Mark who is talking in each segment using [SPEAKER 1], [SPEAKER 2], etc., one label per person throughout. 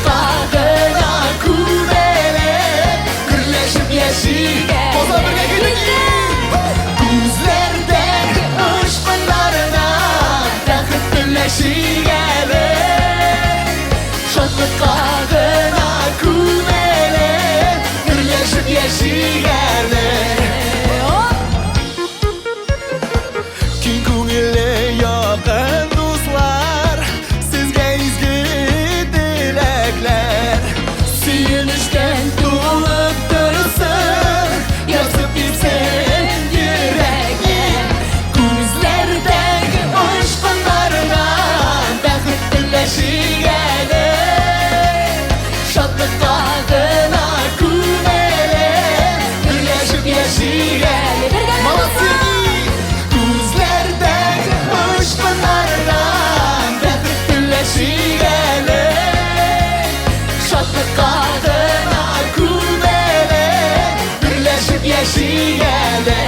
[SPEAKER 1] qag'ina kumelek birlashib yashagan Qo'zg'ab birga ketdik ko'zlardagi ishqlardan taxit birlashigali shodlik qag'ina kumelek birlashib yashagali keng ko'ngilli yoqin do'stlar sizga ezgu tilaklar suyunishdan to'lib tursin yozib bitsin yuragga ko'zlardagi ishqlardan baxit birlashigali shodlik qag'ina kumelek birlashib yashagali Молодцы! Ko'zlardagi ishqlardan baxit birlashigali shodlik qag'ina kumelek birlashib yashagali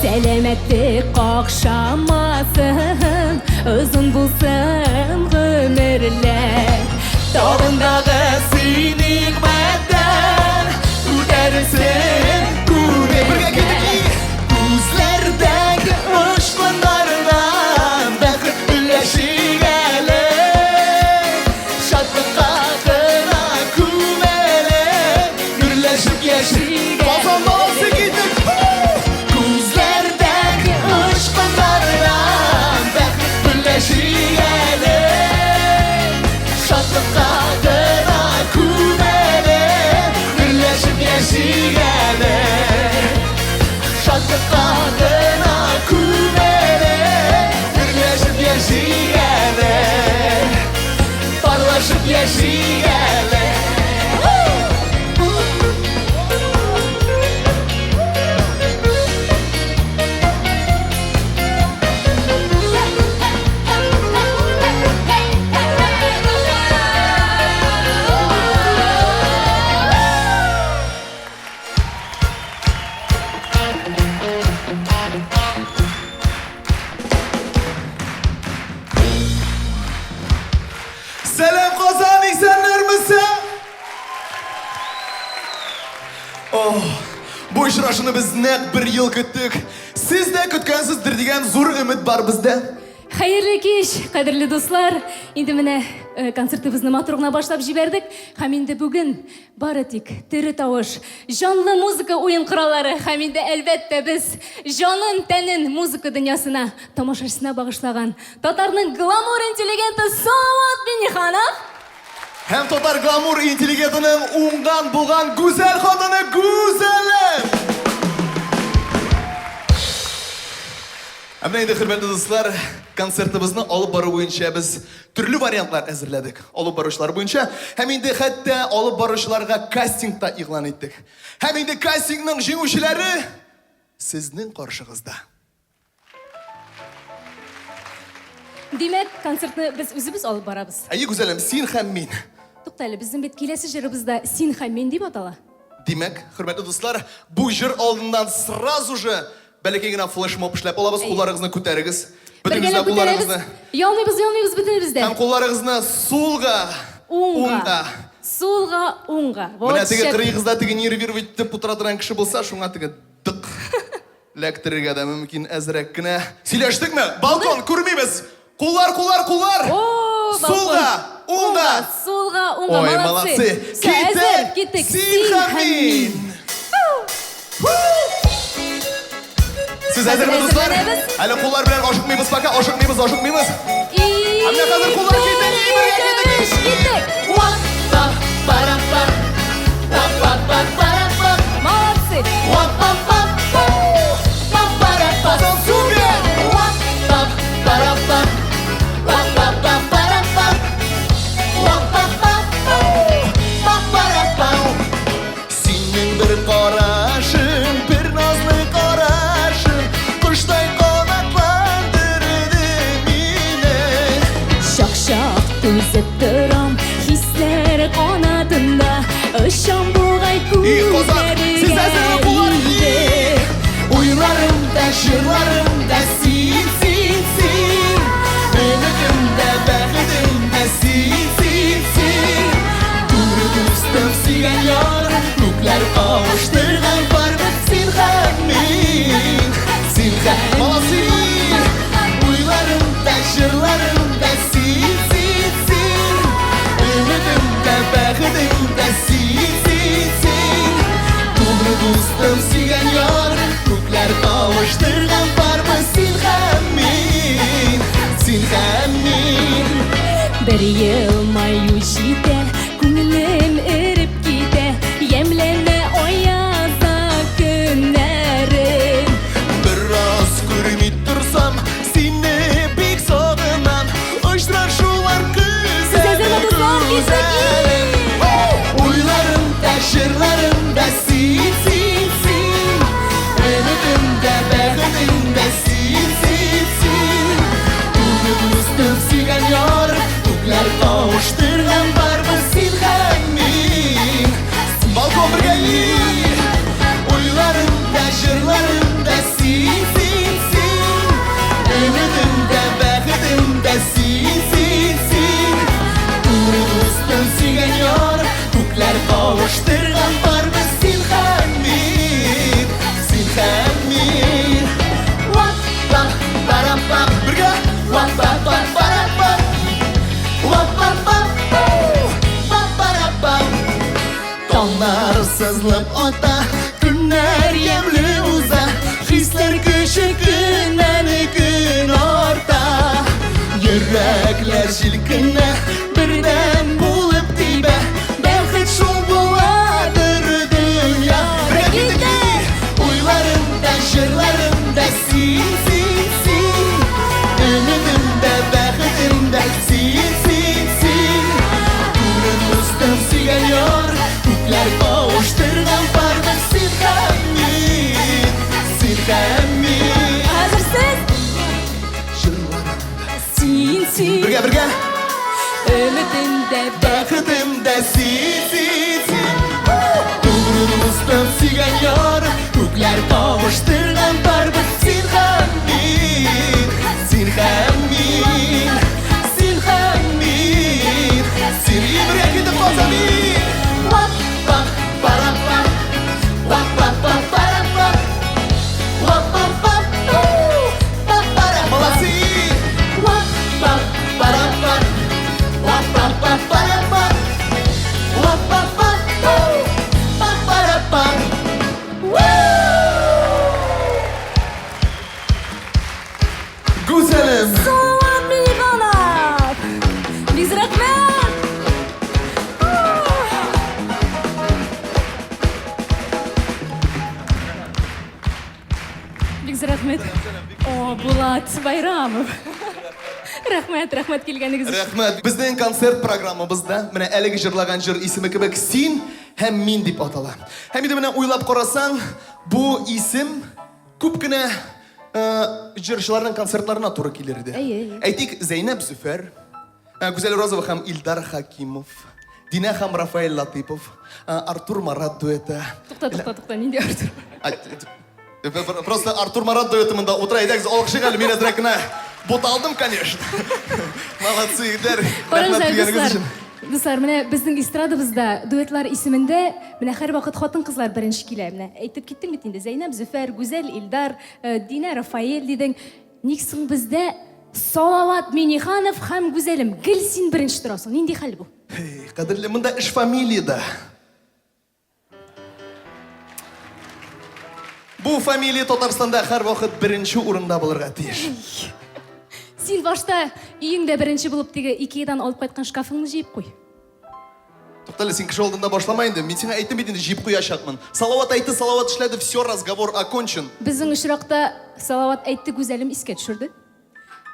[SPEAKER 1] Selametlik qaqşamasın uzun bulsun ömürler Dağındağı sinigmeden Udersin kure Birga ketdik Ko'zlardagi ishqlardan Baxit birlashigali Shodlik qag'ina kumelek birlashib yashagali Qozon bolasi ketdik Ko'zlardagi ishqlardan Baxit birlashigali Shodlik qag'ina kumelek birlashib yashagali Shodlik qag'ina kumelek birlashib yashagali Parlashib yashagali Selam Qozon insanlarımızsa. Bu uchrashuvni biz naq bir yil kutdik. Siz de kutgansizdir degan zo'r umid bor bizda.
[SPEAKER 2] Xayrli kech, qadrli do'stlar. Endi mana konsertimizni maturug'na boshlab jiberdik. Ham endi bugun baratik, tiri tovush, jonli muzika o'yin qurollari ham endi albatta biz jonin tanin muzika dunyosina tomoshabisina bag'ishlagan Tatarning glamur intelligenti Savat Minixanov
[SPEAKER 1] Hem Tatar glamur intelligentining o'ngan bo'lgan go'zal xotini Go'zallar. Ammo endi hurmatli do'stlar, konsertimizni olib borib bo'yicha biz turli variantlar hazırladik. Olib borishlar bo'yicha ham endi hatto olib borishlarga kastingda e'lon etdik. Ham endi kastingning jenguvchilari sizning qarshingizda.
[SPEAKER 2] Demak, konsertni biz o'zimiz olib boramiz.
[SPEAKER 1] Ay go'zalim, sen ham men.
[SPEAKER 2] To'xtayli, bizning bet kelasi jirimizda sen ham men deb atala.
[SPEAKER 1] Demak, hurmatli do'stlar, bu jir oldindan сразу же balakagina flashmob ishlab olamiz. Qo'llaringizni ko'tarigiz. Bitingizdan qo'llaringizni.
[SPEAKER 2] Yolmaymiz bitingizda.
[SPEAKER 1] Ham qo'llaringizni so'lga, o'ngga.
[SPEAKER 2] So'lga, o'ngga.
[SPEAKER 1] Mana tega qirg'izda tega nervirovat deb o'tiradigan kishi bo'lsa, shunga tega diq. Elektrga da mumkin azrakkina. Silashdikmi? Balkon ko'rmaymiz. Qo'llar. So'lga, o'ngga.
[SPEAKER 2] So'lga, o'ngga.
[SPEAKER 1] Oy, молодцы.
[SPEAKER 2] Ketdik.
[SPEAKER 1] Sinxamin. Siz hazırmı dostlar? Hali qo'llar bilan oshiqmaymiz, fakat oshiqmaymiz. Hamma hozir qo'llar ketdik.
[SPEAKER 2] Ketdik. Молодцы.
[SPEAKER 1] Senin bir qarashing, bir nazlı qarashing, qushday qanotlantirdi meni.
[SPEAKER 2] Shox Түзіп тұрам хислер қанатында Ұшам бұғай
[SPEAKER 1] Siz әзірі бұлар Ойларымда, жырларымда сен, сен, сен Үмітімде, бәғітімде сен, сен, сен Туры достым сүйген яр Көклер қауыштырған барбы сен һәм мен Сен һәм мен Ойларымда, жырларымда сен, сен, сен Үмітімде, бәғітімде сен, сен, сен Туры достым сүйген яр Көклер қауыштырған барбы сен һәм мен Сен һәм мен
[SPEAKER 2] Бір елмаю жите, көңілім үріп кете Емлене ояза күнәрім
[SPEAKER 1] Біраз көрмей тұрсам сені бек соғынам Ұшырашулар
[SPEAKER 2] Сіз әзір ме достар?
[SPEAKER 1] күзәлім Ойларымда, жырларымда сен, сен, сен Үмітімде, бәғітімде сен, сен, сен Туды достым сүйген яр Көклер қауыштырған барбы сен һәм мен Балкон бірге Ойларымда, жырларымда сен, сен, сен Үмітімде, бәғітімде сен, сен, сен Туды достым сүйген яр Көклер қауыштырған барбы сен һәм мен Сен һәм мен Уап-пап, барам-пап Бірге Уап-пап, барам-пап Уап-пап-пап, пап-барам-пап Таңдар сызылып ота Күннер емлі ұза Хислер күші күннен күн орта Йөрәкләр җилкенә Бердән булып тибә Бәхет шул буладыр дөнья Бергә Уйларымда, жырларымда син, син, син Өмидімдә, бәхетімдә син, син, син Туры достым сүйген яр Күкләр қауыштырған барды сен һәм мен Сен һәм мен
[SPEAKER 2] Әзірсіз?
[SPEAKER 1] Жырларымда
[SPEAKER 2] Син, син
[SPEAKER 1] Бірге
[SPEAKER 2] Үмітімде
[SPEAKER 1] Бәхетімдә син, син, син Туры достым сүйген яр Күкләр қауыштырған барбы сен һәм мен Сен һәм мен Сен һәм мен Сен бірге кетіп қалсам Уап-пап, барам-пап Уап-пап, барам-пап Уап-пап, пап-барам Молодцы! Уап-пап, барам-пап Уап-пап, барам-пап Уап-пап, пап-барам-пап Güzelim!
[SPEAKER 2] Саламат Милиғанов! Biz рахмет! Biz рахмет! О, Булат Байрамов! Рахмет келгеніңіз үшін.
[SPEAKER 1] Рахмет. Біздің концерт программабызда менә әлеге жырлаған жыр исеме кебек син һәм мин дип атала. Һәм инде менә уйлап карасаң, бу исем күп кенә җырчыларның концертларына туры килер иде. Әйтик, Зәйнәп Зөфәр, Гүзәл Розова һәм Илдар Хакимов, Динә һәм Рафаэль Латипов, Артур Марат дуэты.
[SPEAKER 2] Туқта, нинди Артур?
[SPEAKER 1] Просто Артур Марат дуэтымында утыра идек, алкышы әле мин әзрәк кенә бот алдым, конечно. Молодцы, итләр. Рәхмәт килгәнегез өчен.
[SPEAKER 2] Дуслар, менә безнең эстрадабызда дуэтлар исемендә менә һәрвакыт хатын-кызлар беренче килә. Менә әйтеп киттем бит инде. Зәйнәп Зөфәр, Гүзәл Илдар, Динә Рафаэль дидең. Ник соң бездә Салават Миңнеханов һәм Гүзәлем гел син беренче торасың? Нинди хәл бу?
[SPEAKER 1] Кадерле, монда эш фамилияда. Бу фамилия Татарстанда һәрвакыт беренче урында булырга тиеш.
[SPEAKER 2] Син башта өеңдә беренче булып теге Икеадан алып кайткан шкафыңны җыеп куй.
[SPEAKER 1] Туктале, син кеше алдында башлама инде. Мин сиңа әйттем бит инде, җыеп куячакмын. Салават әйтте, Салават эшләде, все, разговор окончен.
[SPEAKER 2] Безнең очракта Салават әйтте, Гүзәлем искә төшерде.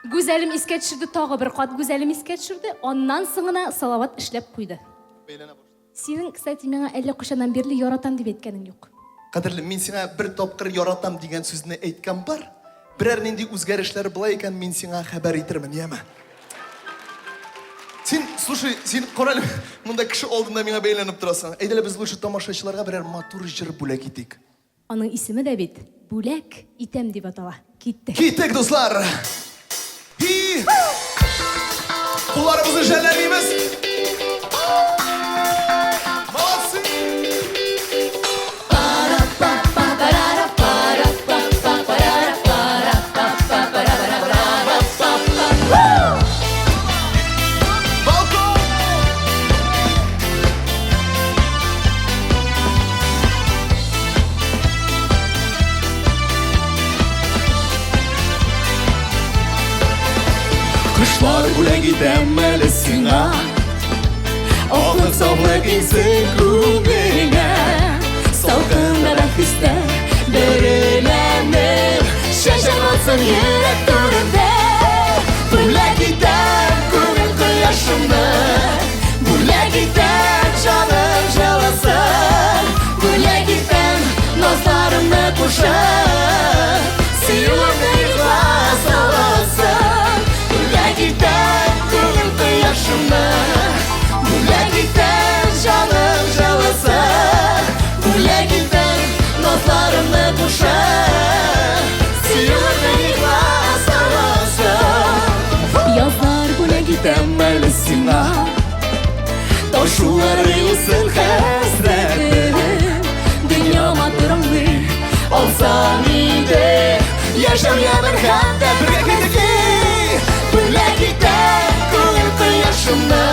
[SPEAKER 2] Гүзәлем искә төшерде, тагы бер кат Гүзәлем искә төшерде. Аннан соңына Салават эшләп куйды. Синең, кстати, миңа әллә кушаннан бирле яратам дип әйткәнең юк.
[SPEAKER 1] Кадерле, мин сиңа бер тапкыр яратам дигән сүзне әйткән бар. Берәр нинди үзгәрешләр була икән, мин сиңа хәбәр итермен, яме. Слушай, сен қорал, мұнда кіші олдында меңа бейленіп тұрасың. Әйділі біз лучше тамашашыларға бірер матур жыр бүләк етейік.
[SPEAKER 2] Аның исеме дә бит бүләк итәм дип атала. Киттек.
[SPEAKER 1] Киттік, достар! Қоларымызды жәлләмейміз. Молодцы!
[SPEAKER 3] Құшлар бүләк итәм әлі сиңа, Оғлық саулық инсің күңеңә. Салқында да хистә береләнеп, Шәжән олсын йөрәк түрендә. Бүләк итәм күңел кояшымны, Бүләк итәм жаным жаласын, Бүләк итәм назларымны кушып, Сыйлымны ихлас аласың. Бүләк итәм күңел кояшымны, Бүләк итәм жаным жаласын, Бүләк итәм назларымны кушып, Сыйлымны ихлас аласың. Язлар бүләк итәм әлі сиңа, Ташулар ыйылсын хәсрәтем, Дөнья матурыңны алсаң иде, Яшәү ямыр һәм дә бергә китәк. Бүләк итәм күңел кояшымны,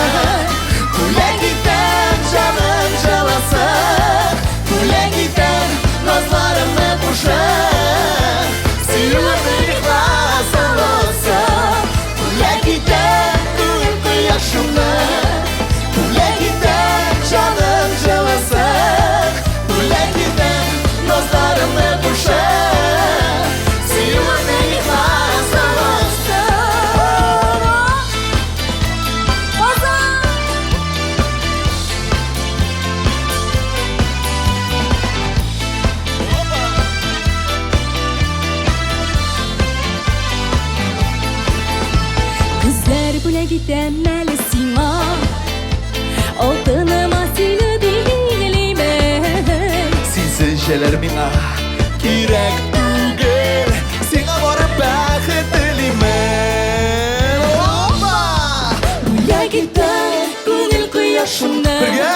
[SPEAKER 3] Бүләк итәм жаным жаласын, Бүләк итәм назларымны кушып, Сыйлымны ихлас аласың. Бүләк итәм күңел кояшымны, Бүләк итәм жаным жаласын, Бүләк итәм назларымны кушып, Сыйлымны ихлас аласың. Күзләр бүләк итәм әле сиңа, Алтыныма сине билгелеймен.
[SPEAKER 1] Сенсіз жәләр миңа кирәк түгел, Сиңа барып бәхет телеймен.
[SPEAKER 3] Бүләк итәм күңел кояшымны,
[SPEAKER 1] Бірге?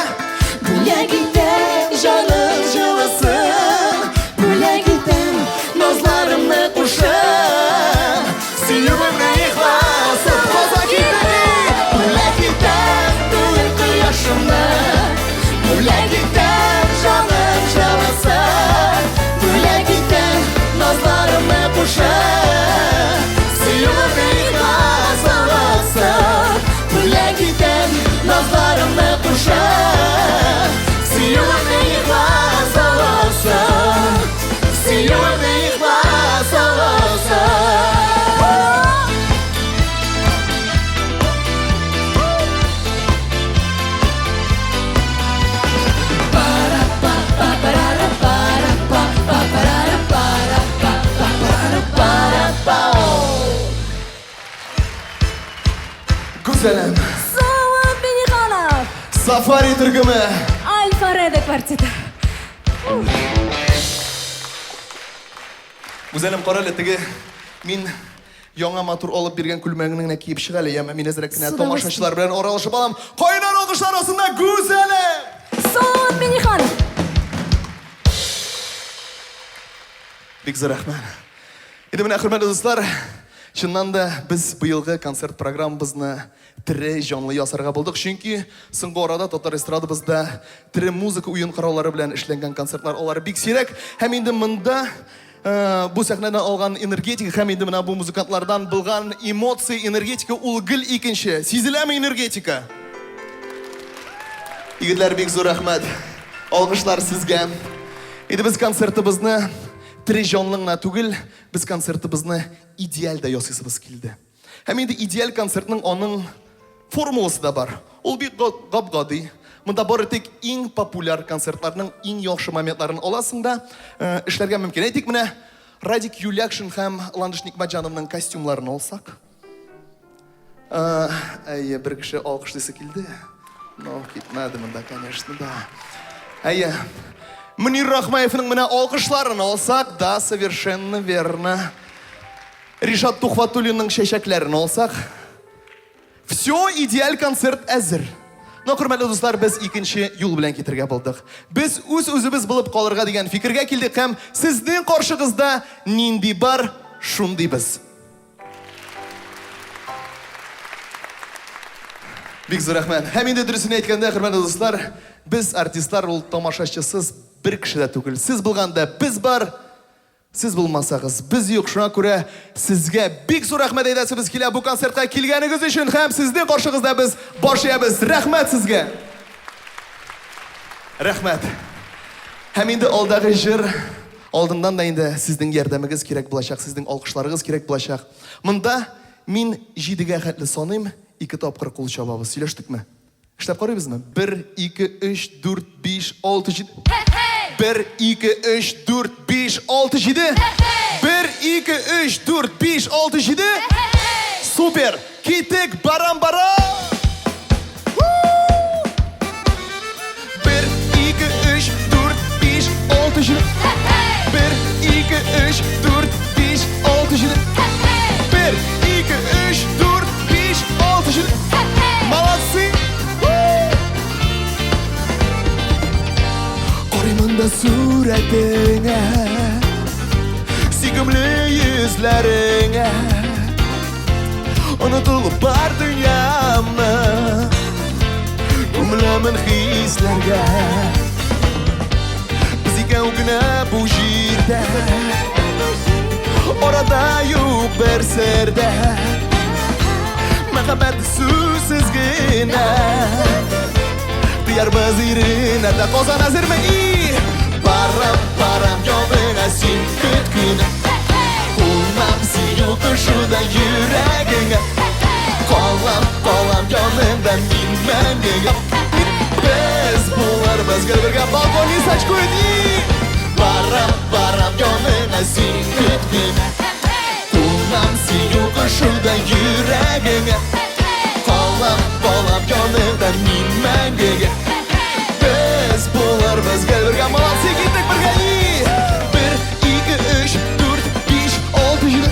[SPEAKER 3] Бүләк итәм жаным жаласын, Бүләк итәм назларымны кушып, Сыйлымны ихлас аласың. Бүләк итәм күңел кояшымны, Бүләк итәм жаным жаласын, Бүләк итәм назларымны кушып, Сыйлымны ихлас аласың. Бүләк итәм назларымны кушып, Сыйлымны ихлас аласың. Сыйлымны ихлас аласың.
[SPEAKER 1] Güzelim.
[SPEAKER 2] Сават Бениханов.
[SPEAKER 1] Safari türkümü.
[SPEAKER 2] Альфа-Реда квартеті.
[SPEAKER 1] Güzelim қаралы теге мен яңа матур алып берген күлмәгіңнен киіп шығалы. Мен әзірек кенә тамашашылар белән оралышып алам. Қайнар алкышлар арасында Güzelim.
[SPEAKER 2] Сават Бениханов.
[SPEAKER 1] Бик зур рәхмәт. Енді міне хөрмәтле дуслар, чыннан да біз быелгы концерт программабызны тире жанлы ясарга булдык, чөнки соңгы арада татар эстрадабызда тире музыка уен кораллары белән эшләнгән концертлар алар бик сирәк. Һәм инде монда бу сәхнәдән алган энергетика һәм инде менә бу музыкантлардан булган эмоция, энергетика ул гел икенче. Сизеләме энергетика? Егетләр, бик зур рәхмәт. Алкышлар сезгә. Инде без концертыбызны тире жанлы гына түгел, без концертыбызны идеаль да ясыйсыбыз килде. Һәм инде идеаль концертның аның формуласы да бар. Ул бик гап-гади. Монда бары тик иң популяр концертларның иң яхшы моментларын аласың да эшләргә мөмкин. Әйтик, менә Радик Юлякшин һәм Ландыш Никмәтҗановның костюмларын алсак. Әйе, бір кіші алқыштысы келді. Но кетмеді мұнда, конечно, да. Әйе, Мөнир Рахмаевның мына алқышларын алсақ, да, совершенно верно. Ришат Тухватуллинның шешәкләрін алсақ. Все идеаль концерт әзір. Но, құрметлі достар, біз икенче юл белән китергә булдык. Біз үз-үзебез булып калырга дигән фикергә килдек һәм сезнең каршыгызда нинди бар, шундый без. Бик зур рәхмәт. Һәм инде дөресен әйткәндә, хөрмәтле достар, без артистлар ул тамашачысыз бер кеше дә түгел. Сез булганда без бар, сез булмасагыз без юк. Шуңа күрә сезгә бик зур рәхмәт әйтәсебез килә бу концертка килгәнегез өчен һәм сезнең каршыгызда без башлыябыз. Рәхмәт сезгә. Рәхмәт. Һәм инде алдагы җыр алдыннан да инде сезнең ярдәмегез кирәк булачак, сезнең алкышларыгыз кирәк булачак. Монда мин 7-гә хәтле саныйм. 2 тапкыр кул чабабыз. Сөйләштекме? Эшләп карыйбызмы? 1, 2, 3, 4, 5, 6, 7. 1, 2, 3, 4, 5, 6, 7. 1, 2, 3, 4, 5, 6, 7. Супер! Китек барам-барам! 1, 2, 3, 4, 5, 6, 7. 1, 2, 3, 4, 5, 6, 7. 1, 2, 3, 4, 5, 6, 7. Молодцы! Карыймын да сүрәтеңә, сөйкемле йөзләреңә, онытылып бар дөньямны, күмеләмен хисләргә. Без икәү генә бу җирдә, арада юк бер сердә. Мәхәббәт сүзсез генә, Diyarbaz irine de Kozan әзерме и? Барам яныңа син көткүнә, кулнам сөю кышуда йөрәгеңә. Калам яныңда мин мәңгегә. Без буларбыз гел-бергә балкони сачкуни. Барам яныңа син көткүнә, кулнам сөю кышуда йөрәгеңә. Калам яныңда мин мәңгегә. Biz bularbız gel birgə Malatya gittik birgə 1, 2, 3, 4, 5, 6, 7.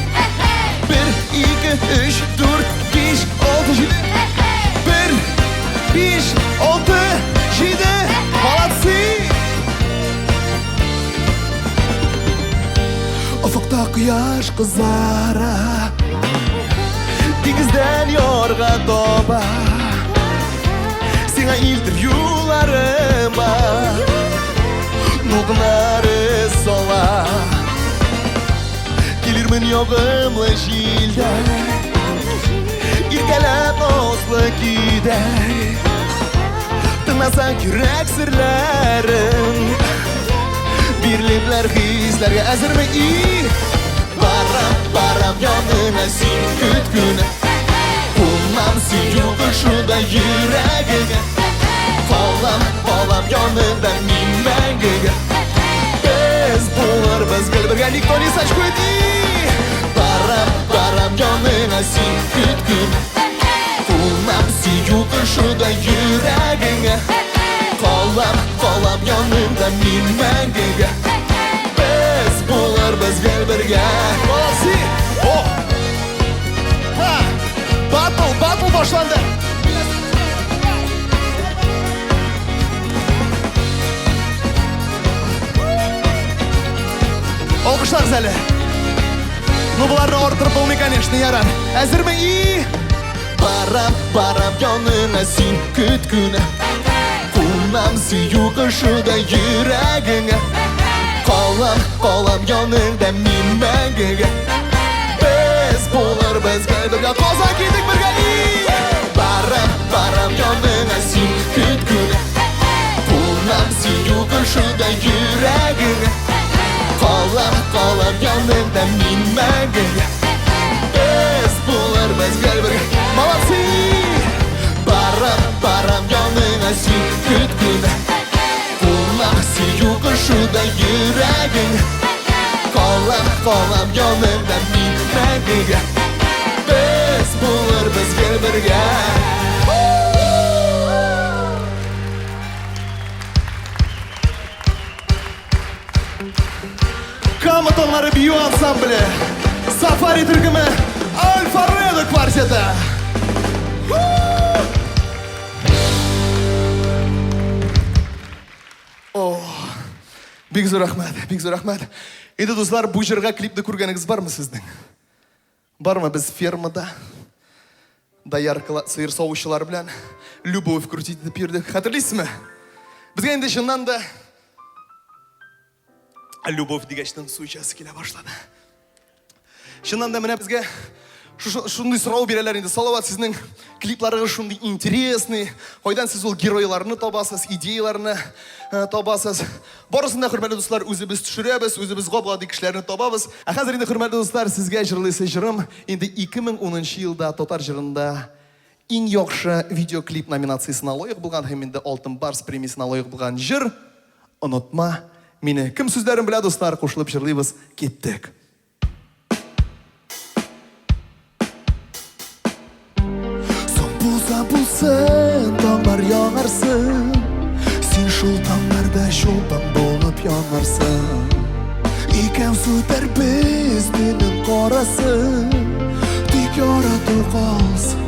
[SPEAKER 1] 1, 2, 3, 4, 5, 6, 7. 1, 5, 6, 7. Malatya. Ufukta quyosh qizara, dengizdan yorg'a toba. Сиңа илтер юлларыма, нугнары сола. Килермен ягымлы җилдә, иркәләп назлы көйдә. Тыңласаң йөрәк серләрен, биреләр хисләргә әзерме и? Барам яныңа син көткүнә, кулнам сөю кышуда йөрәгеңә. Калам яныңда мин мәңгегә. Без буларбыз гел бергә никто не сачкуни. Барам яныңа син көткүнә, кулнам сөю кышуда йөрәгеңә. Калам яныңда мин мәңгегә. Без буларбыз гел бергә. Молодцы! О! Батл башланды. Алкышлар зәле. Ну, бұларны ортырып болмай, конечно, ярар. Әзірме и? Барам яныңа син көткүнә, кулнам сөю кышуда йөрәгеңә. Калам яныңда мин мәңгегә. Без буларбыз гел бергә Kozan китик бергә и? Барам яныңа син көткүнә, кулнам сөю кышуда йөрәгеңә. Калам яныңда мин мәңгегә. Без буларбыз гел бергә. Молодцы! Барам яныңа син көткүнә, кулнам сөю кышуда йөрәгеңә. Калам яныңда мин мәңгегә. Biz bularbız gel birge. Kamatonları Biyo ansambli, Safari türkümü, Alfaredo kvarteti. Бик зур рахмат, бик зур рахмат. Енді достар, бұл жерге клипті көргеніңіз бар ма сіздің? Бар ма біз фермада? Даяр сиыр сауышчылар білән любовь крутить етіп бердік. Хатırlайсыз ма? Бізге енді шыннан да любовь дегештен су ішесі келе башлады. Шыннан да міне бізге шундай сұрау берелер енді. Салават, сіздің клипларыңыз шундай интересный. Қойдан сіз ол геройларыны табасыз, идеяларыны табасыз. Барысында, құрметті достар, өзіміз түшіреміз, өзіміз қобғады кішілерін табабыз. Қазір енді, құрметті достар, сізге жырлысы жырым. Енді 2010 жылда Татар жырында ең яқшы видеоклип номинациясына лайық болған, һәм енді Алтын Барс премиясына лайық болған жыр «Ұнытма мені». Кім сөздерін біле, достар, қосылып жырлайбыз, кеттік. Bulsun, tağlar yağarsın. Sen şul tağlarda şuldan bolup yanarsın. İken süter biz benim qarasın. Tek yaratı qalsın.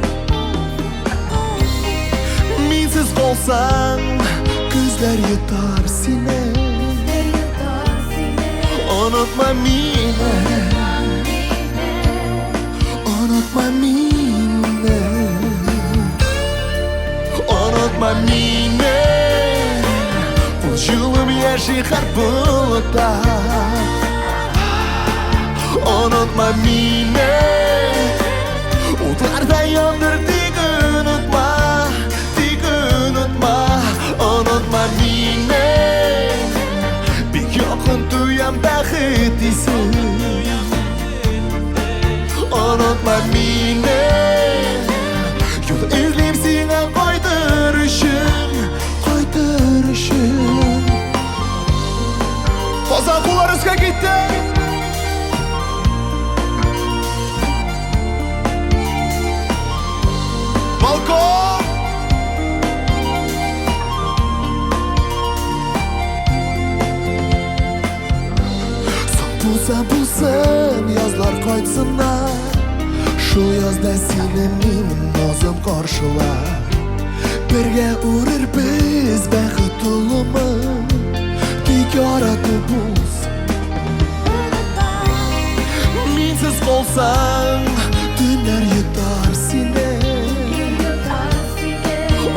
[SPEAKER 1] Minsiz qalsan, gözler yutar seni. Unutma meni. Unutma meni. Unutma meni. Bu yılım yaşayar bulutta. Unutma meni. Utlarda yandırdık unutma. Dik unutma. Unutma meni. Bir yakın duyan bəxit isin. Unutma meni. Yol izleyip sana koyduruşum. Kozan kullarızga gitti. Balkon. Son bulsan yazlar koytsınlar. Şu yazda seni benim nazım karşılar. Birge uğrar biz bəxit olma. Tek yaratı buz. Minsiz qalsan dünler yutar seni.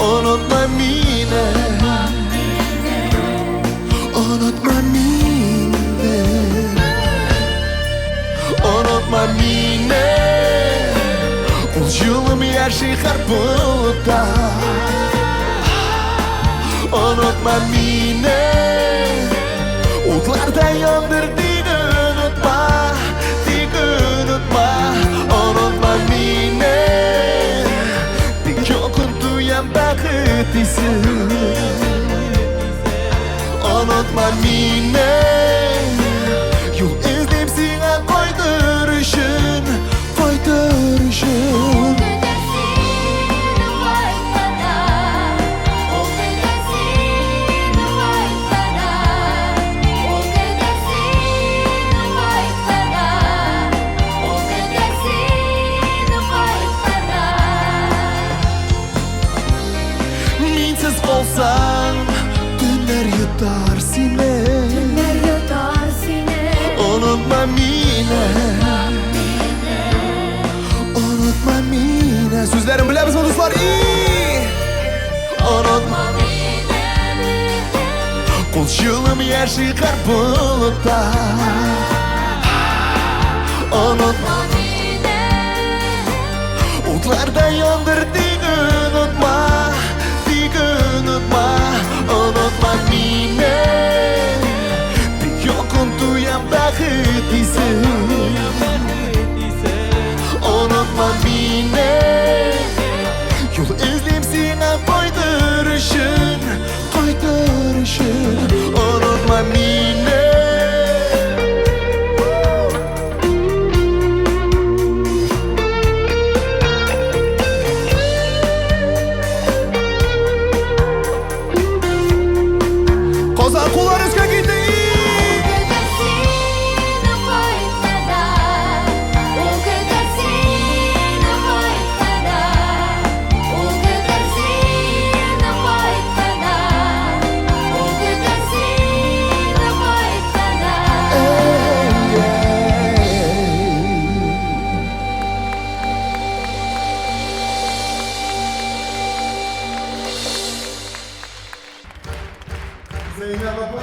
[SPEAKER 1] Unutma meni. Unutma meni. Unutma meni. Ol yılım yaşayar bulutta. Unutma meni. Utlarda yandırdık unutma. Dik unutma. Unutma meni. Dik yokun duyan bəxit isin. Unutma meni. Yol izleyip sana koyduruşun. Koyduruşun. Olsan dünler yutar seni. Unutma meni. Unutma meni. Sözlerim bile biz dostlar. Unutma meni. Kol yılım yaşayar bulutta. Unutma meni. Utlarda yandırdık unutma. Unutma, unutma meni. Bir yokun duyan bəxit isin. Unutma meni. Yol izleyip sana koyduruşun. Koyduruşun. Unutma meni.
[SPEAKER 3] Zeynep abla.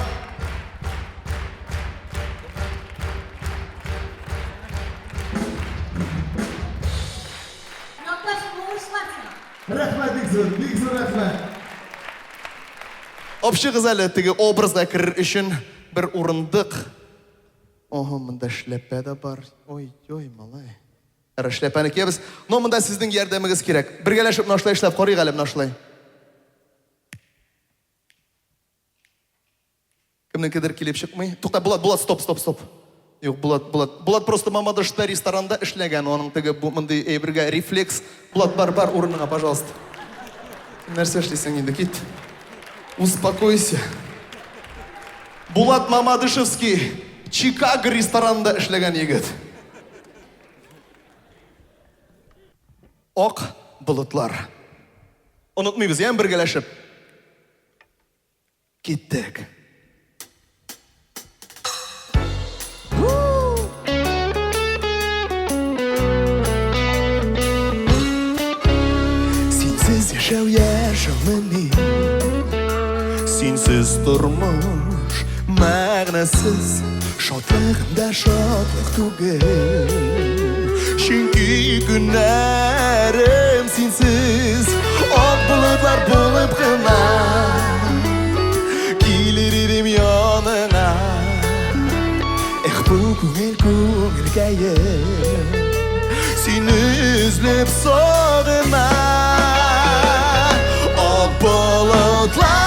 [SPEAKER 3] Rahmet Big Zur rahmet.
[SPEAKER 1] Общий кызалы теге образга кирер өчен бер урындык. Ого, монда шляпа да бар. Ой, малай. Ара шляпаны киябыз. Но монда сезнең ярдәмегез кирәк. Бергәләшеп нашлай эшләп карыйк әле нашлай. Кемнеңкедер килеп чыкмый. Тукта, Булат, стоп. Юк, Булат просто Мамадышта ресторанда эшләгән. Аның теге мондый әйбергә рефлекс. Булат, бар урыныңа, пожалуйста. Нәрсә эшлисең инде, кит. Успокойся. Булат Мамадышевский Чикаго ресторанында эшләгән егет. Ак болытлар. Онытмыйбыз, ян бергәләшеп. Киттек. Синсез яшәү Синсез тормыш мәгънәсез, шатлыгымда шатлык түгел. Чөнки көннәрем синсез, ак болытлар булып кына килер идем яныңа. Эх, бу күңелгә сине эзләп сагына. Ак болытлар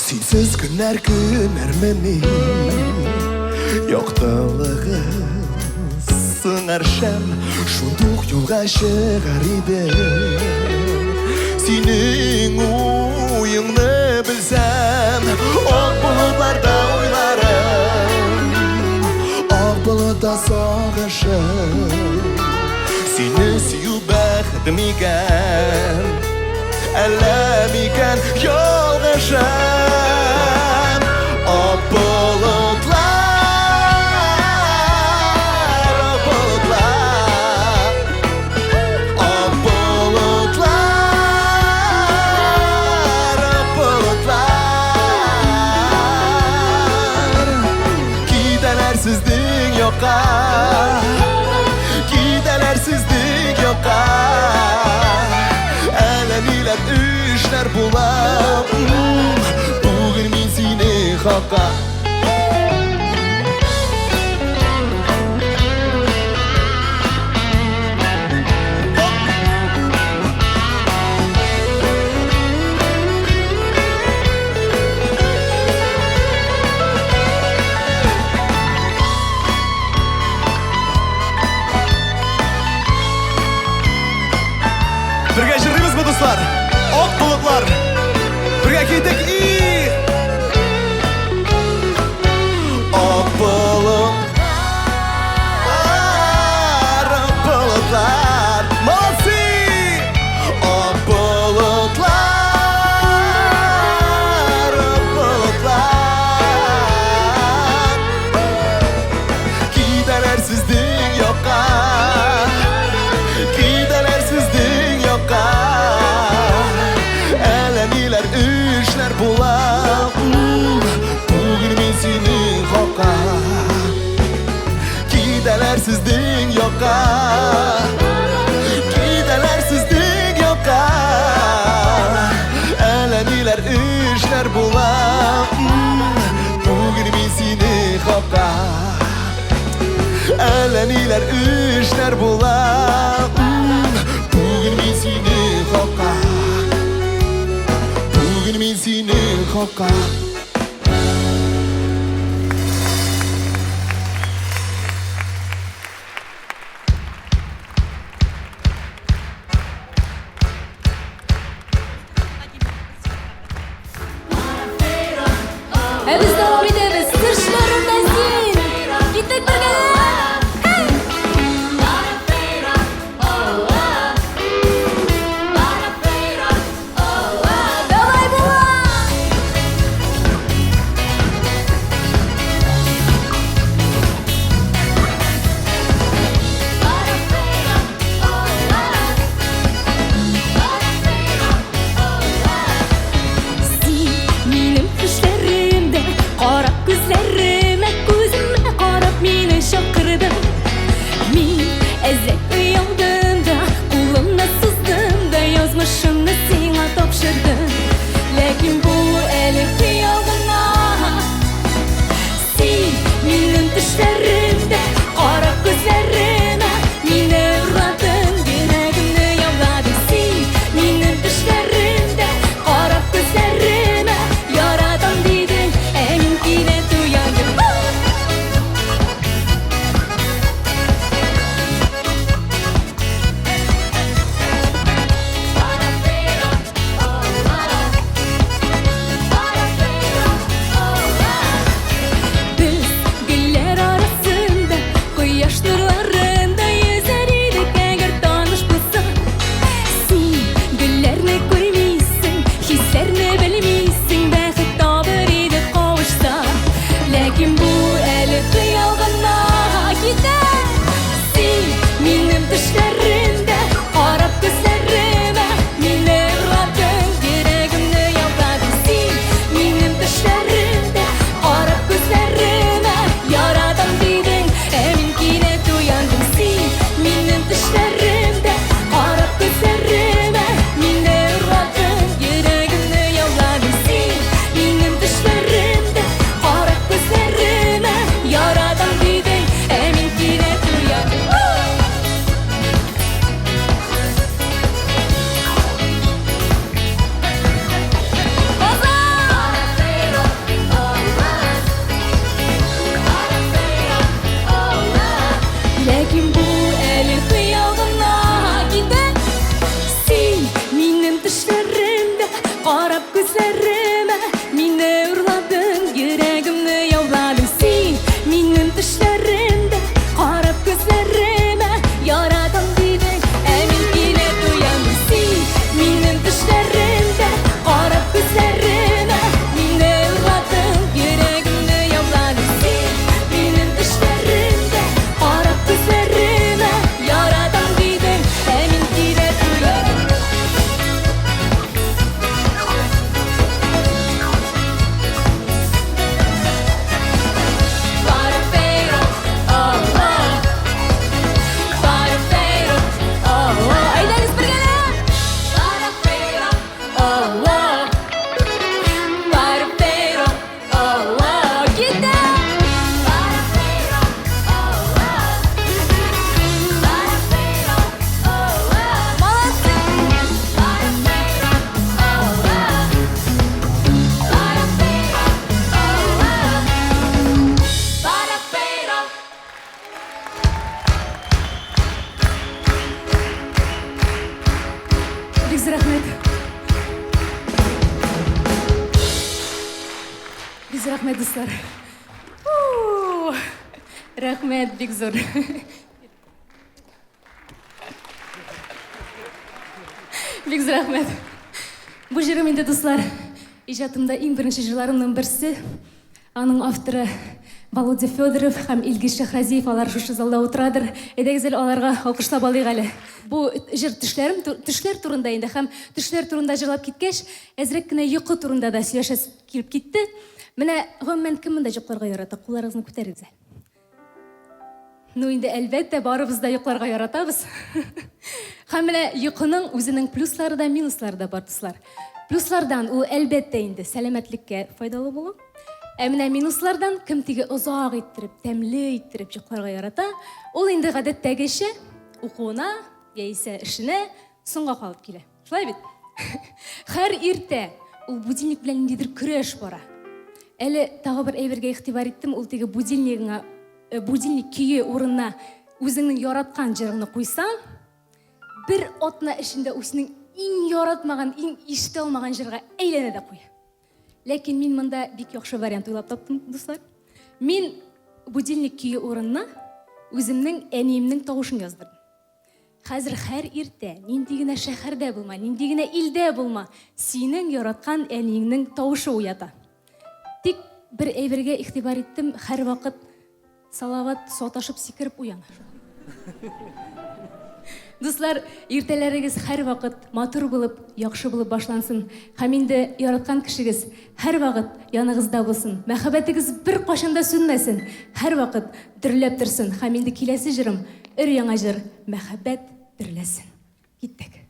[SPEAKER 1] Синсез көннәр мени яктылыгы сыңар шәм шундук юлга чыгар иде. Синең уеңны белсәм, ак болытларда уйларым, ак болытта сагышым. Сине сөю бәхетем икән, әллә микән ялгышам. Ак болытлар, ак болытлар, ак болытлар, ак болытлар. Китәләр сезнең якка, китәләр сезнең якка. Әллә ниләр эшләр була, бүген мин сине хакка. Бергә җырлыйбызмы, дуслар? Ак болытлар. Бергә китик. Ак болытлар, ак болытлар. Молодцы! Ак болытлар, ак болытлар. Китәләр сезнең якка, китәләр сезнең якка. Әллә ниләр эшләр була, бүген мин синең хакка. Китәләр сезнең якка, китәләр сезнең якка. Әллә ниләр эшләр була, бүген мин синең хакка. Әллә ниләр эшләр була, бүген мин синең хакка. Бүген мин синең хакка.
[SPEAKER 2] Biz devam ederiz. Tırşlarında zin. Gittik birlikte. Давай, Булат! Сен менің түштерімді, қарап көзлеріме, көзіме қарап мені шақырдың. Мен әзірет ұялдым да, қолымна сыздым да, язмышымды сеңа тапшырдым. Ләкин бұл әлі қиял ғана. Сен менің түштерімді, қарап көзлеріме, мені ұрладың, жүрегімді яуладың. Сен менің түштерімді, қарап көзлеріме, ярадам дедің, әмін келет ұяндым. Biz güller arasında, quyosh nurlarında yüzer edik eğer tanış bulsan. Sen güllerini koymaysan, hislerini bilmeysin, baxit topar edik qovuşsa. Lakin bu әлі xiyal ғана gider. Sen mening düşlerimde, qarab ko'zlarimga, meni urading, yuragimni yovlading. Sen mening düşlerimde, qarab ko'zlarimga, yaradim deding, emin kelib uyandim. Sen mening düşlerimde, qarab ko'zlarimga, meni urading, yuragimni yovlading. Sen mening düşlerimde, qarab ko'zlarimga, yaradim deding, emin kelib uyandim. Lakin bu әлі xiyal ғана gider. Sen mening düşlerimde, qarab ko'zlarimga, meni urlading, yuragimni yovlading. Sen mening düşlerimde, qarab ko'zlarimga, yaradim deding, emin kelib uyandim. Sen mening düşlerimde, qarab ko'zlarimga, meni urlading, yuragimni yovlading. Sen mening düşlerimde, qarab ko'zlarimga, yaradim deding, emin kelib uyandim. Farafeiro, oh oh. Farafeiro, oh oh. Aydanız birgeler. Farafeiro, oh oh. Farafeiro, oh oh. Gider. Farafeiro, oh oh. Farafeiro, oh oh. Молодцы. Farafeiro, oh oh. Farafeiro, oh oh. Farafeiro. Бик рахмет. Бик рахмет, достар. Рахмет, бик зор. Бик рахмет. Бұл жерім енді, достар, ижатымда ең бірінші жыларымның бірсі. Аның авторы Володя Федоров һәм Илгиз Шахразиев, алар шушы залда отырадыр. Әйдәгез аларга алкышлап алыйк әле. Бу җыр төшләр турында инде һәм төшләр турында җырлап киткәч, әзрәк кенә йокы турында да сөйләшәс килеп китте. Менә гомумән кем монда йокларга ярата? Кулларыгызны күтәрегез. Ну инде әлбәттә барыбыз да йокларга яратабыз. Һәм менә йокының үзенең плюслары да, минуслары да бар, дуслар. Плюслардан ул әлбәттә инде сәламәтлеккә файдалы була. Ә менә минуслардан кем тиге озак иттереп, тәмле иттереп йокларга ярата, ул инде гадәттәгечә укуына, яисә эшенә соңга калып килә. Шулай бит? Һәр иртә ул будильник белән ниндидер көрәш бара. Әле тагы бер әйбергә игътибар иттем, ул тиге будильник көйе урынына үзеңнең яраткан җырыңны куйсаң, бер атна эчендә үзенең иң яратмаган, иң ишетә алмаган җырга әйләнә дә куя. Ләкин мин монда бик яхшы вариант уйлап таптым, дуслар. Мин будильник көе урынына үземнең әниемнең тавышын яздырдым. Хәзер һәр иртә, нинди генә шәһәрдә булма, нинди генә илдә булма, синең яраткан әниеңнең тавышы уята. Тик бер әйбергә игътибар иттем, һәр вакыт салават саташып сикереп уяна. Дуслар, иртәләрегез һәр вакыт матур булып, яхшы булып башлансын. Һәм инде яраткан кешегез һәр вакыт яныгызда булсын. Мәхәббәтегез бер кашында сүнмәсен. Һәр вакыт дөрләп торсын. Һәм инде киләсе җырым, өр-яңа җыр, мәхәббәт дөрләсен. Киттек.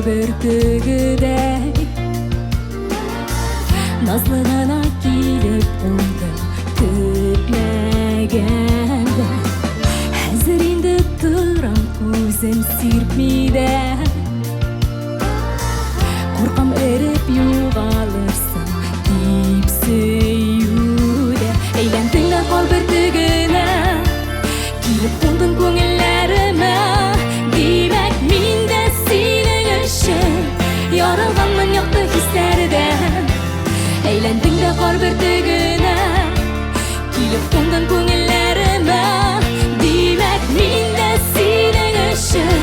[SPEAKER 2] Бөртегедәй назлы гына килеп кунды көтмәгәндә. Хәзер инде торам күзем сирпми дә, куркам эреп югалырсың дип сөюдә. Әйләндең дә кал бөртегенә, килеп кундың күңелләремә. Димәк мин дә ярылганмын якты хисләрдән. Әйләндең дә кар бөртегенә, килеп кундың күңелләремә. Димәк мин дә синең өчен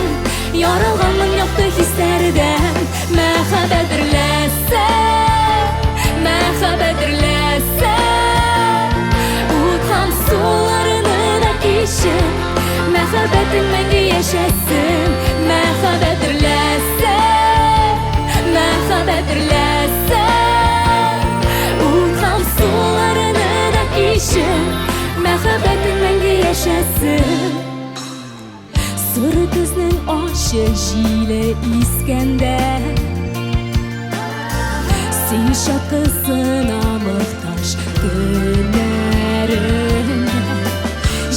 [SPEAKER 2] ярылганмын якты хисләрдән. Мәхәббәт дөрләсә, мәхәббәт дөрләсә, ут һәм суларны да кичеп, мәхәббәтең мәңге яшәсен. Мәхәббәт дөрләсә, мәхәббәт дөрләсә, ут һәм суларны да кичеп, мәхәббәтең мәңге яшәсен. Соры көзнең ачы җиле искәндә, сөюш шакысына мохтаҗ көннәрендә.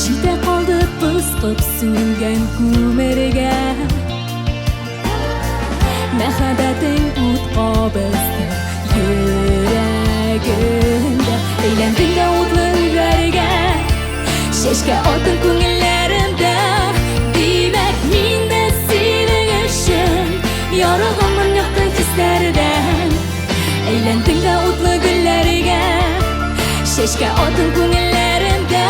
[SPEAKER 2] Җитә калды пыскып сүнгән күмергә, мәхәббәтең ут кабызды йөрәгемдә. Әйләндең дә утлы үрләргә, чәчкә атын күңелләремдә. Димәк мин дә синең өчен ярылганмын якты хисләрдән. Әйләндең дә утлы гөлләргә, чәчкә атын күңелләремдә.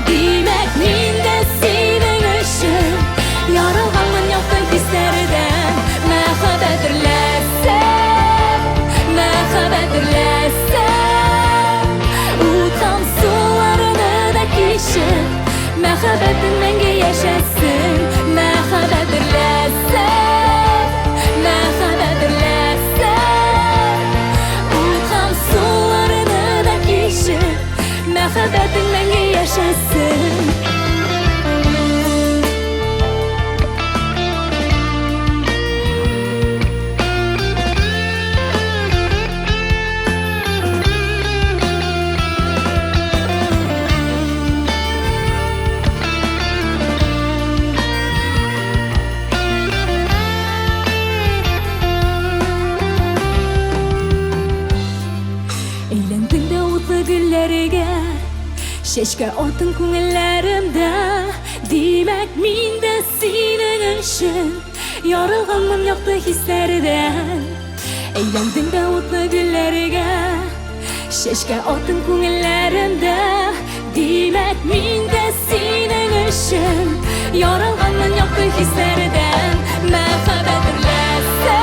[SPEAKER 2] Димәк мин дә синең өчен ярылганмын якты хисләрдән. Мәхәббәт дөрләсә, мәхәббәт дөрләсә, ут һәм суларны да кичеп, мәхәббәтең мәңге яшәсен. Мәхәббәт дөрләсә, мәхәббәт дөрләсә, ут һәм суларны да кичеп, мәхәббәтең мәңге яшәсен. Чәчкә атын күңелләремдә. Димәк мин дә синең өчен ярылганмын якты хисләрдән. Әйләндең дә утлы гөлләргә, чәчкә атын күңелләремдә. Димәк мин дә синең өчен ярылганмын якты хисләрдән. Мәхәббәт дөрләсә,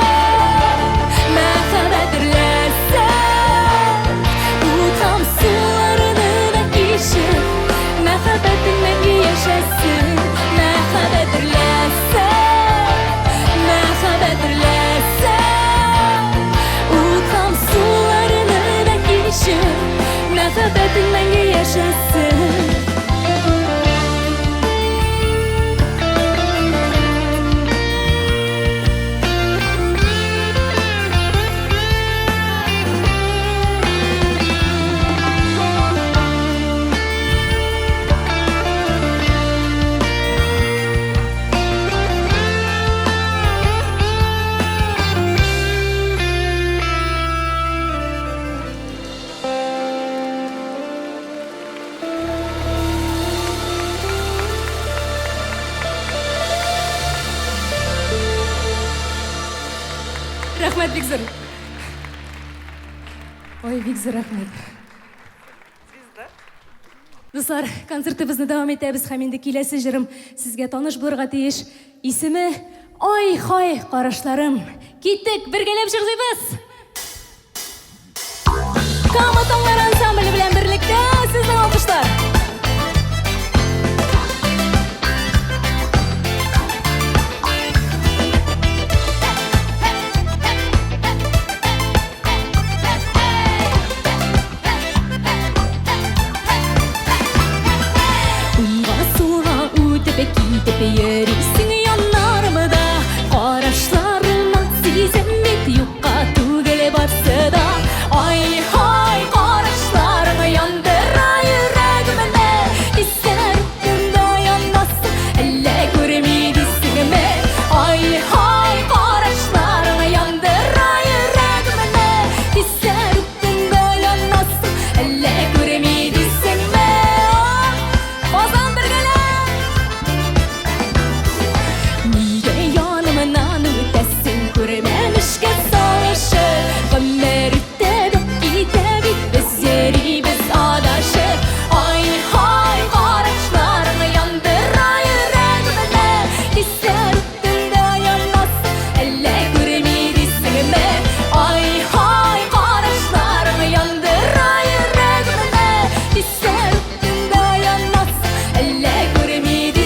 [SPEAKER 2] мәхәббәт дөрләсә, ут һәм суларны да кичеп, мәхәббәтең мәңге яшәсен. Мәхәббәт дөрләсә, мәхәббәт дөрләсә, ут һәм суларны да кичеп, мәхәббәтең мәңге яшәсен. Рахмет, Викзор. Ой, Викзор, рахмет. Достар, концертыбызны дәвам итәбез һәм инде киләсе җырым сезгә таныш булырга тиеш. Исеме Ай, хай, карашларым. Киттек, бергәләп җырлыйбыз. Каматаңлар ансамбле белән берлектә сезнең алкышлар. Yürüsün yanlarımda Qarашlarıma sezemmet Yuqqa tugele batsa da Ay hay qarашlarımı yandıra yüreğimine İsterdim dayanmasın Elle görmeydisinme Ay hay qarашlarımı yandıra yüreğimine İsterdim dayanmasın Elle görmeydisinme Ozan bir gele Görmemişke savaşı Gönderipte dökkite biz yeri biz adaşı Ay hay qarашlarını yandıra yüreğimine İsterdim dayanmasın Elle görmeydisinme Ay hay qarашlarını yandıra yüreğimine İsterdim dayanmasın Elle görmeydisinme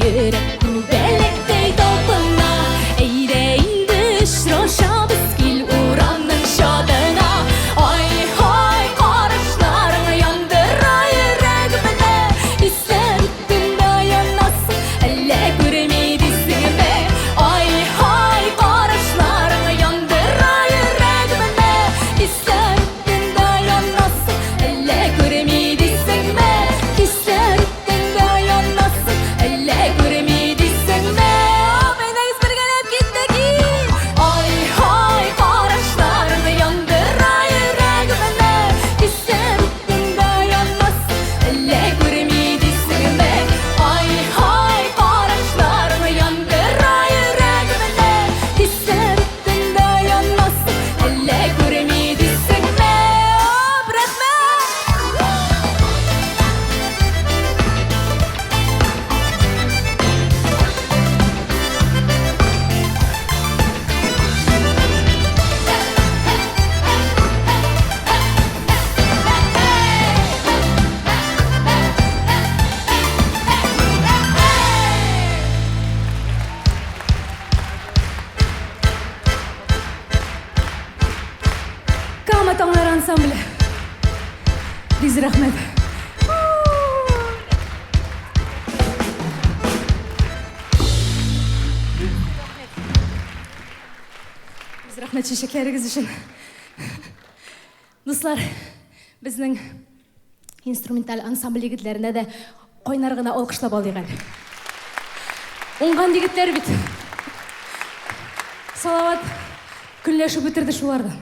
[SPEAKER 2] Yürek bu belektey dolpuna Eğreyindi şroşabız gil uranın şadına Ay hay qarашlarını yandıra yüreğimine İsterdim dayanmasın Elle görmeydisinme Ay hay qarашlarını yandıra yüreğimine İsterdim dayanmasın Elle görmeydisinme İsterdim dayanmasın Elle görmeydisinme Beneyiz birgelep gittik Ay hay qarашlarını yandıra yüreğimine İsterdim dayanmasın Elle görmeydisinme Ay hay qarашlarını yandıra yüreğimine İsterdim dayanmasın Elle görmeydisinme Rahmet Каматаңлар ансамблі Biz рахмет Biz рахмет шешеклеріңіз үшін Достар, біздің инструментал ансамбль егітлеріне де қойнар ғына олқышлап алдық әлі. Оңған егіттер бит. Салават күлләшіп бітірді шулардан.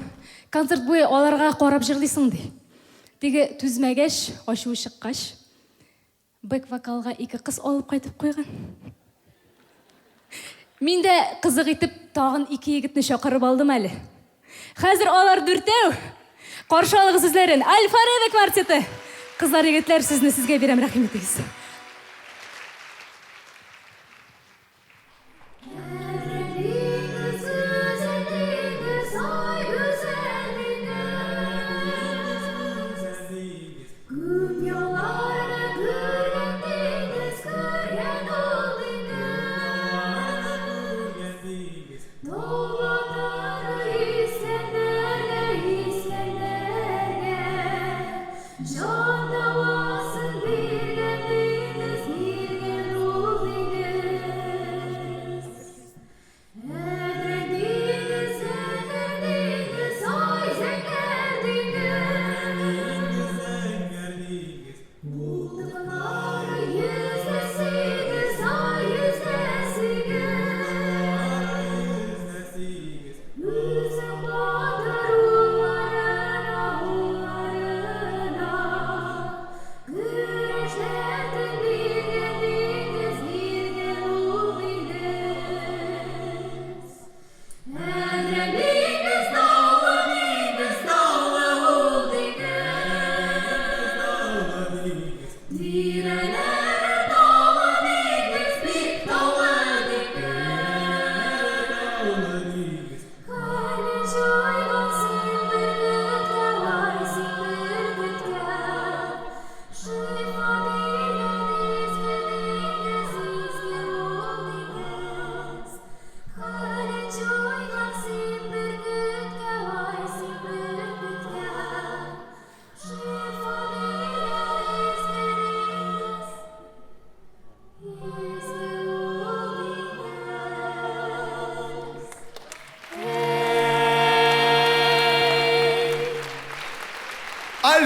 [SPEAKER 2] Концерт бойы оларға қарап жырлайсың дей. Теге түзмәгәш, ашуы шыққаш, бэк-вокалға 2 қыз алып қайтып қойған. Мен де қызық етіп тағын 2 егітні шақырып алдым әлі. Қазір олар 4-еу. Қаршы алығы сізлерін. Аль-Фареда квартеті. Қызлар егітлер сізні сізге берем рахметіңіз.
[SPEAKER 4] Can davasın bileminiz bir Yüzde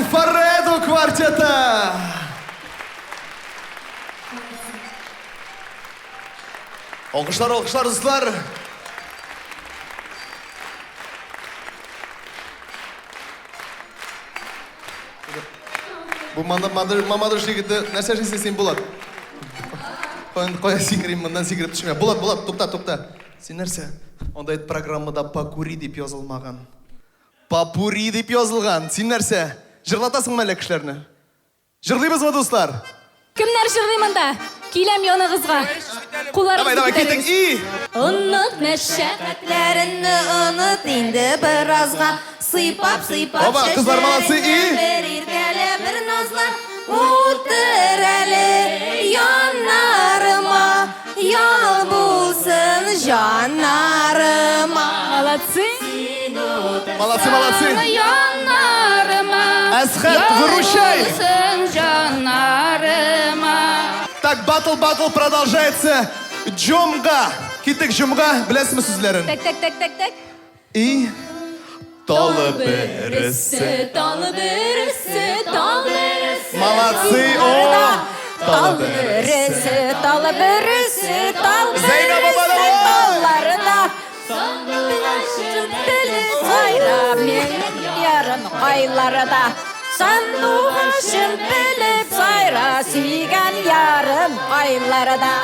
[SPEAKER 1] Альфаредо квартета. Алкышлар, алкышлар, достар. Bu mamadır жігіті нәрсе жасасаң болады. Қоя секірейін, мындан секіріп түсіме. Болады, тоқта. Сен нәрсе? Онда ет программада «Пакури» деп yazылмаған. «Папури» деп yazылған. Сен нәрсе? Жырлатасың мәлі кішілеріні? Жырлайбыз ма, достар?
[SPEAKER 2] Кімнер жырлай мында? Келем янығызға.
[SPEAKER 1] Давай, кеттік. И!
[SPEAKER 2] Ұнық мәшәқәтләрінні
[SPEAKER 3] Ұныт енді біразға Сыйпап
[SPEAKER 1] Оба, қызлар молодцы, и!
[SPEAKER 3] Бір иргәлі бір назлар Утыр әлі янарыма Ял болсын жанарыма
[SPEAKER 1] Молодцы.
[SPEAKER 2] Янарыма.
[SPEAKER 1] Әсхат, выручай!
[SPEAKER 2] Жанарыма.
[SPEAKER 1] Так, батл продолжается. Джомга. Кеттік Джомга. Білесің сөздерін?
[SPEAKER 2] Так.
[SPEAKER 1] И...
[SPEAKER 2] Талы бірісі.
[SPEAKER 1] Молодцы, о!
[SPEAKER 3] Тал бірісі
[SPEAKER 1] Зейнеп Абалова!
[SPEAKER 3] Талларына Сайра мен ярын айларыда Сандуғашын біліп сайра Сүйген ярым айларыда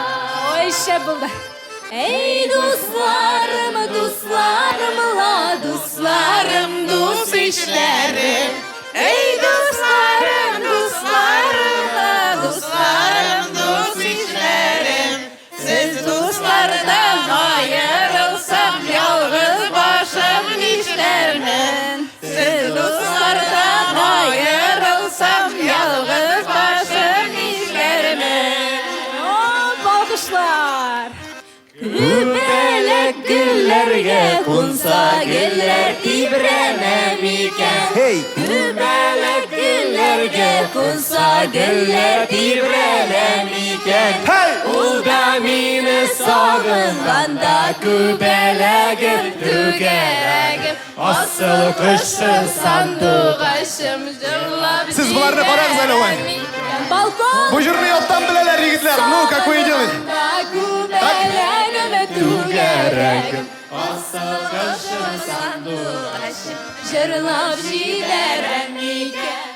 [SPEAKER 2] Ой, шәп болды. Ей, дусларым, дус ишләрім.
[SPEAKER 3] Ей, дусларым, дус ишләрім Сіз дуслардан айырылсам Ялғыз башым нишләрмен Сіз дуслардан айырылсам Ялғыз башым нишләрмен
[SPEAKER 2] Балқышлар.
[SPEAKER 3] Күбәләк гүлләргә Кунса гүлләр тибрәнәм икән
[SPEAKER 1] Hey!
[SPEAKER 3] Күбәләк гүлләргә Кунса гүлләр тибрәнәм икән
[SPEAKER 1] Hey!
[SPEAKER 3] Ул да мине сагынганда Күбәләгем түгәрәгем Асыл кышсыз сандуғашым жырлап
[SPEAKER 1] Сіз бұларды қараңыз әлі олай.
[SPEAKER 2] Балкон.
[SPEAKER 1] Бұл жырны оттан білелер, егітлер. Ну, как вы делаете?
[SPEAKER 2] Күбәләгім түгәрәгім.
[SPEAKER 3] Асыл кышсыз сандуғашым
[SPEAKER 2] Жырлап жибәрәм икән.